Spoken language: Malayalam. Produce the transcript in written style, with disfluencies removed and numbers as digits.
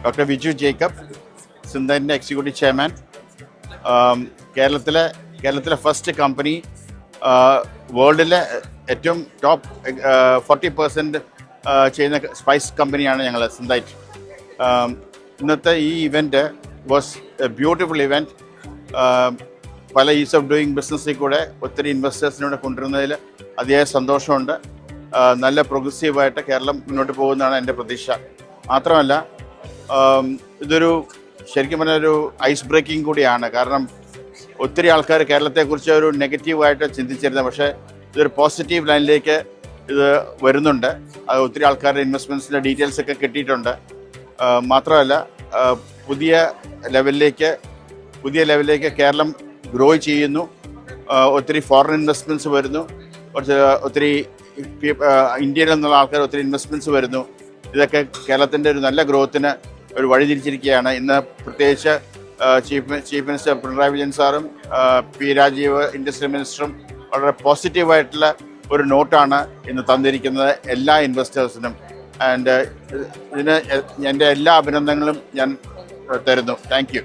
ഡോക്ടർ വിജു ജേക്കബ്, സിന്തൻ്റെ എക്സിക്യൂട്ടീവ് ചെയർമാൻ. കേരളത്തിലെ ഫസ്റ്റ് കമ്പനി, വേൾഡിലെ ഏറ്റവും ടോപ്പ് 40% ചെയ്യുന്ന സ്പൈസ് കമ്പനിയാണ് ഞങ്ങൾ സിന്തൈറ്റ്. ഇന്നത്തെ ഈ event was A beautiful event. പല ഈസ് ഓഫ് ഡൂയിങ് ബിസിനസ്സിൽ കൂടെ ഒത്തിരി ഇൻവെസ്റ്റേഴ്സിനൂടെ കൊണ്ടുവരുന്നതിൽ അതിയായ സന്തോഷമുണ്ട്. നല്ല പ്രോഗ്രസീവായിട്ട് കേരളം മുന്നോട്ട് പോകുന്നതാണ് എൻ്റെ പ്രതീക്ഷ. മാത്രമല്ല ഇതൊരു ശരിക്കും പറഞ്ഞാൽ ഒരു ഐസ് ബ്രേക്കിംഗ് കൂടിയാണ്. കാരണം ഒത്തിരി ആൾക്കാർ കേരളത്തെക്കുറിച്ച് ഒരു നെഗറ്റീവായിട്ട് ചിന്തിച്ചിരുന്നത്, പക്ഷേ ഇതൊരു പോസിറ്റീവ് ലൈനിലേക്ക് ഇത് വരുന്നുണ്ട്. അത് ഒത്തിരി ആൾക്കാരുടെ ഇൻവെസ്റ്റ്മെൻറ്റ്സിൻ്റെ ഡീറ്റെയിൽസ് ഒക്കെ കിട്ടിയിട്ടുണ്ട്. മാത്രമല്ല പുതിയ ലെവലിലേക്ക് കേരളം ഗ്രോ ചെയ്യുന്നു. ഒത്തിരി ഫോറിൻ ഇൻവെസ്റ്റ്മെൻറ്റ്സ് വരുന്നു. ഒത്തിരി ഇന്ത്യയിൽ നിന്നുള്ള ആൾക്കാർ ഒത്തിരി ഇൻവെസ്റ്റ്മെൻറ്റ്സ് വരുന്നു. ഇതൊക്കെ കേരളത്തിൻ്റെ ഒരു നല്ല ഗ്രോത്തിന് ഒരു വഴി തിരിച്ചിരിക്കുകയാണ്. ഇന്ന് പ്രത്യേകിച്ച് ചീഫ് മിനിസ്റ്റർ പിണറായി വിജയൻ സാറും പി രാജീവ് ഇൻഡസ്ട്രി മിനിസ്റ്ററും വളരെ പോസിറ്റീവായിട്ടുള്ള ഒരു നോട്ടാണ് ഇന്ന് തന്നിരിക്കുന്നത് എല്ലാ ഇൻവെസ്റ്റേഴ്സിനും. ആൻഡ് ഇതിന് എൻ്റെ എല്ലാ അഭിനന്ദനങ്ങളും ഞാൻ തരുന്നു. Thank you.